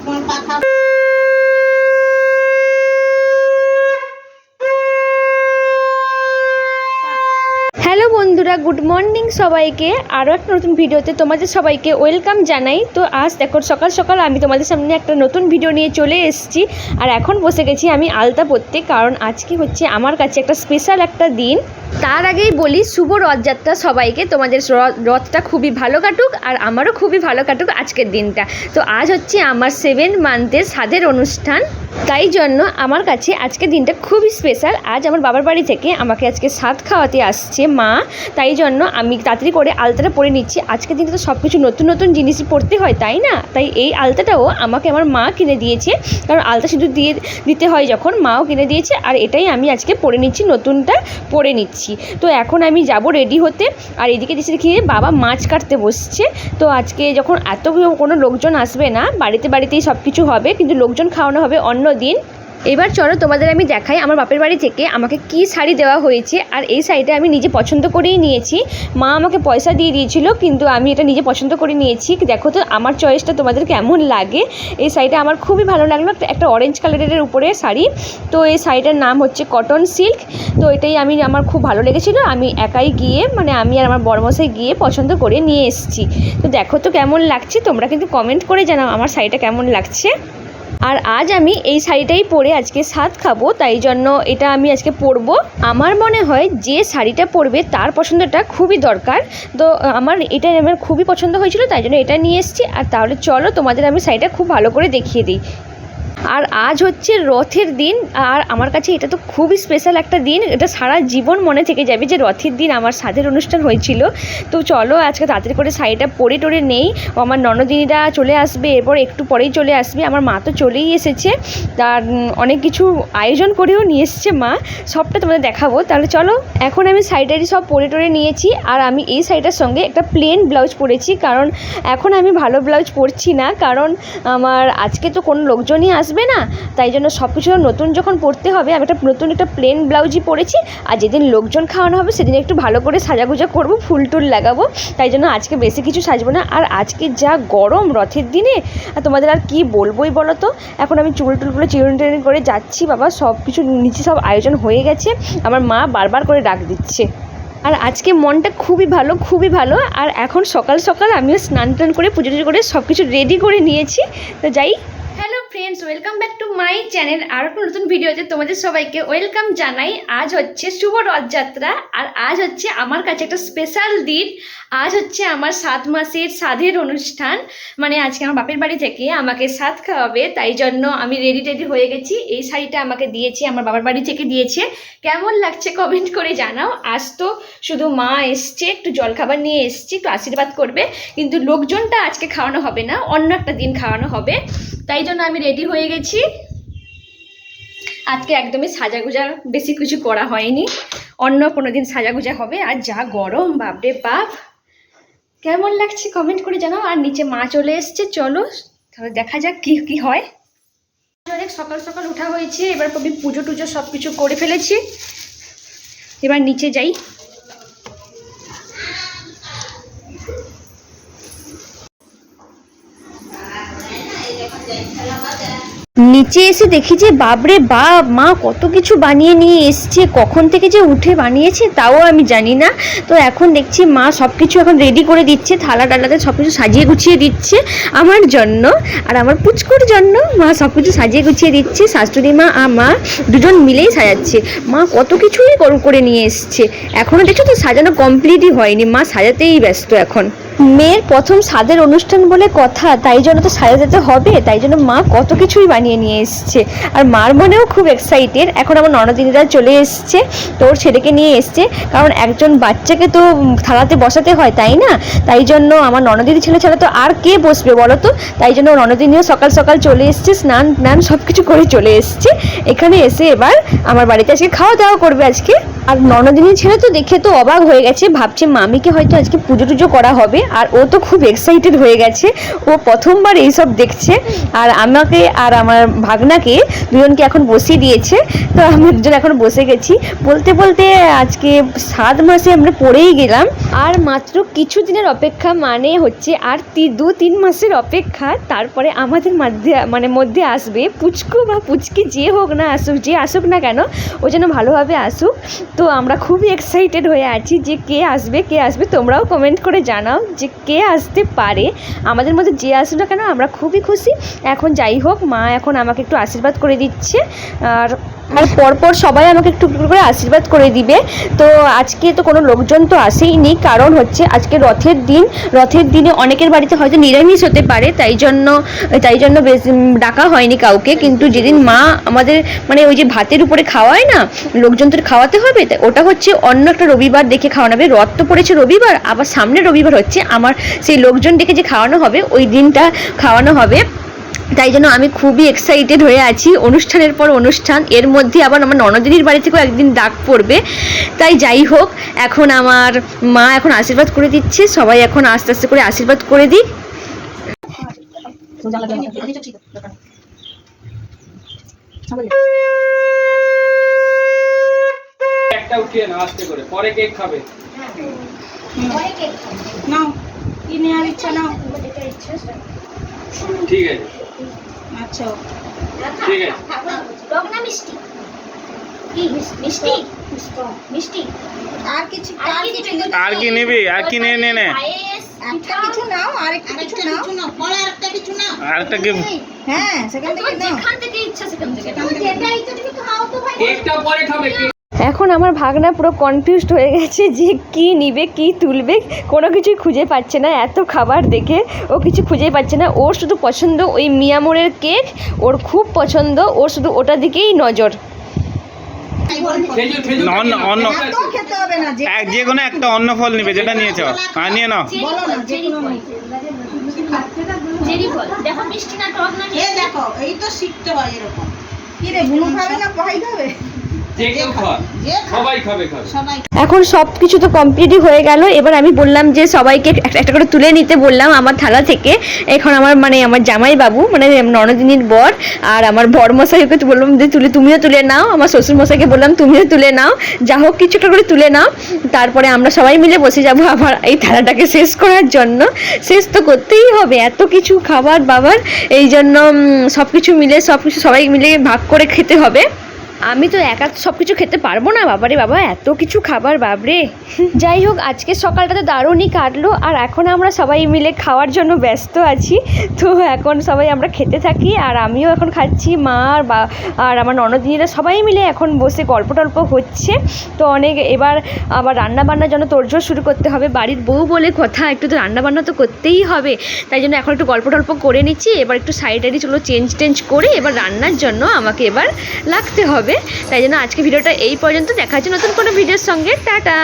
Hello বন্ধুরা, good morning সবাইকে। আরও একটা নতুন ভিডিওতে তোমাদের সবাইকে ওয়েলকাম জানাই। তো আজ দেখো সকাল সকাল আমি তোমাদের সামনে একটা নতুন ভিডিও নিয়ে চলে এসেছি। আর এখন বসে গেছি আমি আলতা পরতে, কারণ আজকে হচ্ছে আমার কাছে একটা স্পেশাল একটা দিন। তার আগেই বলি শুভ রথযাত্রা সবাইকে। তোমাদের রথটা খুবই ভালো কাটুক আর আমারও খুবই ভালো কাটুক আজকের দিনটা। তো আজ হচ্ছে আমার 7 মান্থের সাধের অনুষ্ঠান, তাই জন্য আমার কাছে আজকের দিনটা খুবই স্পেশাল। আজ আমার বাবার বাড়ি থেকে আমাকে আজকে সাধ খাওয়াতে আসছে মা, তাই জন্য আমি তাড়াতাড়ি করে আলতাটা পরে নিচ্ছি। আজকের দিনটা তো সব কিছু নতুন নতুন জিনিসই পরতে হয়, তাই না? তাই এই আলতাটাও আমাকে আমার মা কিনে দিয়েছে, কারণ আলতা শুধু দিতে হয় যখন, মাও কিনে দিয়েছে। আর এটাই আমি আজকে পরে নিচ্ছি, নতুনটা পরে নিচ্ছি। তো এখন আমি যাব রেডি হতে। আর এদিকে দেখি বাবা মাছ কাটতে বসছে। তো আজকে যখন এত কোনো লোকজন আসবে না, বাড়িতেই সব কিছু হবে, কিন্তু লোকজন খাওয়ানো হবে অন্য দিন। এবার চলো তোমাদের আমি দেখাই আমার বাপের বাড়ি থেকে আমাকে কি শাড়ি দেওয়া হয়েছে। আর এই শাড়িটা আমি নিজে পছন্দ করেই নিয়েছি। মা আমাকে পয়সা দিয়ে দিয়েছিল, কিন্তু আমি এটা নিজে পছন্দ করে নিয়েছি। দেখো তো আমার চয়েসটা তোমাদের কেমন লাগে। এই শাড়িটা আমার খুবই ভালো লাগলো, একটা অরেঞ্জ কালারের উপরে শাড়ি। তো এই শাড়িটার নাম হচ্ছে কটন সিল্ক। তো এটাই আমার খুব ভালো লেগেছিলো। আমি একাই গিয়ে, আমি আর আমার বড়মশাই গিয়ে পছন্দ করে নিয়ে এসেছি। তো দেখো তো কেমন লাগছে, তোমরা কিন্তু কমেন্ট করে জানাও আমার শাড়িটা কেমন লাগছে। আর আজ আমি এই শাড়িটাই পরে আজকে সাধ খাবো, তাই জন্য এটা আমি আজকে পরবো। আমার মনে হয় যে শাড়িটা পরবে তার পছন্দটা খুবই দরকার। তো আমার খুবই পছন্দ হয়েছিল, তাই জন্য এটা নিয়ে এসেছি। আর তাহলে চলো তোমাদের আমি শাড়িটা খুব ভালো করে দেখিয়ে দিই। আর আজ হচ্ছে রথের দিন, আর আমার কাছে এটা তো খুবই স্পেশাল একটা দিন। এটা সারা জীবন মনে থেকে যাবে যে রথের দিন আমার সাধের অনুষ্ঠান হয়েছিল। তো চলো আজকে তাড়াতাড়ি করে শাড়িটা পরে টরে নেই। আমার ননদিনীরা চলে আসবে, এরপর একটু পরেই চলে আসবে। আমার মা তো চলেই এসেছে, তার অনেক কিছু আয়োজন করেও নিয়ে এসছে মা, সবটা তোমাদের দেখাবো। তাহলে চলো, এখন আমি শাড়িটারি সব পরে টরে নিয়েছি। আর আমি এই শাড়িটার সঙ্গে একটা প্লেন ব্লাউজ পরেছি, কারণ এখন আমি ভালো ব্লাউজ পরছি না, কারণ আমার আজকে তো কোনো লোকজনই আসবে না, তাই জন্য সব কিছু নতুন যখন পরতে হবে, আমি একটা প্লেন ব্লাউজই পরেছি। আর যেদিন লোকজন খাওয়ানো হবে সেদিন একটু ভালো করে সাজাগুজা করবো, ফুল টুল লাগাবো, তাই জন্য আজকে বেশি কিছু সাজবো না। আর আজকে যা গরম রথের দিনে, আর তোমাদের আর কি বলবোই বলো তো। এখন আমি চুলটুলগুলো চিরুনি করে যাচ্ছি। বাবা সব কিছু নিচে সব আয়োজন হয়ে গেছে, আমার মা বারবার করে ডাক দিচ্ছে। আর আজকে মনটা খুবই ভালো। আর এখন সকাল সকাল আমিও স্নান টান করে পুজো টুজো করে সব কিছু রেডি করে নিয়েছি। তো যাই। Hello friends, welcome back to my channel. আর একটা নতুন ভিডিওতে তোমাদের সবাইকে ওয়েলকাম জানাই। আজ হচ্ছে শুভ রথযাত্রা, আর আজ হচ্ছে আমার কাছে একটা স্পেশাল দিন। আজ হচ্ছে আমার 7 মাসের সাধের অনুষ্ঠান, আজকে আমার বাপের বাড়ি থেকে আমাকে সাধ খাওয়াবে, তাই জন্য আমি রেডি হয়ে গেছি। এই শাড়িটা আমাকে দিয়েছে, আমার বাবার বাড়ি থেকে দিয়েছে। কেমন লাগছে কমেন্ট করে জানাও। আজ তো শুধু মা এসছে, একটু জলখাবার নিয়ে এসছে, একটু আশীর্বাদ করবে, কিন্তু লোকজনটা আজকে খাওয়ানো হবে না, অন্য একটা দিন খাওয়ানো হবে, তাই জন্য আমি রেডি হয়ে গেছি। আজকে একদমই সাজাগুজা বেশি কিছু করা হয়নি, অন্য কোনো দিন সাজাগুজা হবে। আর যা গরম, বাপরে বাপ। কেমন লাগছে কমেন্ট করে জানাও। আর নিচে মা চলে এসছে, চলো তাহলে দেখা যাক কি হয়। অনেক সকাল সকাল উঠা হয়েছে, এবার আমি পুজো টুজো সব কিছু করে ফেলেছি। এবার নিচে যাই। নিচে এসে দেখি যে বাপরে বাপ, মা কত কিছু বানিয়ে নিয়ে এসছে, কখন থেকে যে উঠে বানিয়েছে তাও আমি জানি না। তো এখন দেখছি মা সব কিছু এখন রেডি করে দিচ্ছে, থালা টালাতে সব কিছু সাজিয়ে গুছিয়ে দিচ্ছে আমার জন্য আর আমার পুচকুর জন্য। মা সব কিছু সাজিয়ে গুছিয়ে দিচ্ছে, শাশুড়ি মা আর মা দুজন মিলেই সাজাচ্ছে। মা কত কিছুই করে নিয়ে এসছে, এখনও দেখছো তো সাজানো কমপ্লিটই হয়নি, মা সাজাতেই ব্যস্ত এখন। মেয়ের প্রথম সাধের অনুষ্ঠান বলে কথা, তাই জন্য তো সাজাতে হবে, তাই জন্য মা কত কিছুই বানিয়ে নিয়ে এসছে। আর মার মনেও খুব এক্সাইটেড। এখন আমার ননদিনীরা চলে এসছে, তোর ছেলেকে নিয়ে এসছে, কারণ একজন বাচ্চাকে তো থালাতে বসাতে হয়, তাই না? তাই জন্য আমার ননদিনী ছেলে ছাড়া তো আর কে বসবে বলো তো। তাই জন্য ননদিনীও সকাল সকাল চলে এসছে, স্নান সব কিছু করে চলে এসছে এখানে। এসে এবার আমার বাড়িতে আজকে খাওয়া দাওয়া করবে আজকে। আর ননদিনীর ছেলে তো দেখে তো অবাক হয়ে গেছে, ভাবছে মামিকে হয়তো আজকে পুজো টুজো করা হবে। আর ও তো খুব এক্সাইটেড হয়ে গেছে, ও প্রথমবার এইসব দেখছে। আর আমাকে আর আমার ভাগনাকে দুজনকে এখন বসিয়ে দিয়েছে, তো আমরা দুজন এখন বসে গেছি। বলতে বলতে আজকে 7 মাসে আমরা পড়েই গেলাম। আর মাত্র কিছু দিনের অপেক্ষা, মানে হচ্ছে আর 2-3 মাসের অপেক্ষা, তারপরে আমাদের মধ্যে আসবে পুচকু বা পুচকি, যে হোক না আসুক, যে আসুক না কেন, ও যেন ভালোভাবে আসুক। তো আমরা খুবই এক্সাইটেড হয়ে আছি যে কে আসবে। তোমরাও কমেন্ট করে জানাও যে কে আসতে পারে। আমাদের মধ্যে যে আসুক না কেন আমরা খুবই খুশি। এখন যাই হোক, মা এখন আমাকে একটু আশীর্বাদ করে দিচ্ছে, আর পরপর সবাই আমাকে একটু করে আশীর্বাদ করে দিবে। তো আজকে তো কোনো লোকজন তো আসেইনি, কারণ হচ্ছে আজকে রথের দিনে অনেকের বাড়িতে হয়তো নিরামিষ হতে পারে, তাই জন্য বেশ ডাকা হয়নি কাউকে। কিন্তু যেদিন মা আমাদের মানে ওই যে ভাতের উপরে খাওয়ায় না, লোকজন তো খাওয়াতে হবে, তাই ওটা হচ্ছে অন্য একটা রবিবার দেখে খাওয়ানো হবে। রথ তো পড়েছে রবিবার, আবার সামনে রবিবার হচ্ছে আমার সেই লোকজন ডেকে যে খাওয়ানো হবে, ওই দিনটা খাওয়ানো হবে। তাই জন্য আমি খুবই এক্সাইটেড হয়ে আছি। অনুষ্ঠানের পর অনুষ্ঠান, এর মধ্যে আবার আমার ননদিনীর বাড়ি থেকেও একদিন ডাক পড়বে। তাই যাই হোক, এখন আমার মা এখন আশীর্বাদ করে দিচ্ছে, সবাই এখন আস্তে আস্তে করে আশীর্বাদ করে দিই। একটা উঠিয়ে না আস্তে করে, পরে কেক খাবে। নাও, কি নেওয়ার ইচ্ছা নাও। ঠিক আছে, আচ্ছা ঠিক আছে। টক না মিষ্টি? কি মিষ্টি? মিষ্টি আর কিছু আর কি নিবি? আর কি নে একটা কিছু নাও, আর একটা কিছু নাও, পরে আরেকটা কিছু নাও, আরেকটা কি? হ্যাঁ সেখান থেকে নাও, যেখান থেকে ইচ্ছা সেখান থেকে। যেটা ইচ্ছা তুমি খাও তো ভাই। কেকটা পরে খাবে। এখন আমার ভাগনা পুরো কনফিউজড হয়ে গেছে যে কি নিবে, কি তুলবে, কোনো কিছুই খুঁজে পাচ্ছে না। এত খাবার দেখে ও কিছু খুঁজেই পাচ্ছে না। ওর শুধু পছন্দ ওই মিয়ামোরের কেক, ওর খুব পছন্দ, ওর শুধু ওটার দিকেই নজর। খেতে হবে না, যে কোনো একটা অন্য ফল নিবে, যেটা নিয়েছো নিয়ে নাও। বলো না যে কোনো চেরি ফল দেখো, মিষ্টি না টক না? এ দেখো, এই তো শিখতে হয় এরকম। কি রে, বুনু খাবে না ভাই খাবে? এখন সব কিছু তো কমপ্লিটই হয়ে গেল। এবার আমি বললাম যে সবাইকে একটা করে তুলে নিতে বললাম আমার থালা থেকে। এখন আমার জামাই বাবু, মানে ননদিনীর বর, আর আমার বর মশাইকে বললাম যে তুমিও তুলে নাও, আমার শ্বশুর মশাইকে বললাম তুমিও তুলে নাও, যা হোক কিছুটা করে তুলে নাও। তারপরে আমরা সবাই মিলে বসে যাবো আবার এই থালাটাকে শেষ করার জন্য। শেষ তো করতেই হবে, এত কিছু খাবার বাবার, এই জন্য সবাই মিলে ভাগ করে খেতে হবে। আমি তো একা সব কিছু খেতে পারবো না, বাবারে বাবা, এত কিছু খাবার বাবরে। যাই হোক, আজকে সকালটা তো দারুণই কাটলো, আর এখন আমরা সবাই মিলে খাওয়ার জন্য ব্যস্ত আছি। তো এখন সবাই আমরা খেতে থাকি, আর আমিও এখন খাচ্ছি, মা আর আমার ননদিনীরা সবাই মিলে এখন বসে গল্প টল্প হচ্ছে। তো এবার আবার রান্নাবান্নার জন্য তোড়জোড় শুরু করতে হবে। বাড়ির বউ বলে কথা, একটু তো রান্নাবান্না তো করতেই হবে, তাই জন্য এখন একটু গল্প টল্প করে নিচ্ছি। এবার একটু সাইডারি চলো চেঞ্জ করে এবার রান্নার জন্য আমাকে এবার লাগতে হবে। তাই জন্য আজকে ভিডিওটা এই পর্যন্ত, দেখা হচ্ছে নতুন কোনো ভিডিওর সঙ্গে। টাটা।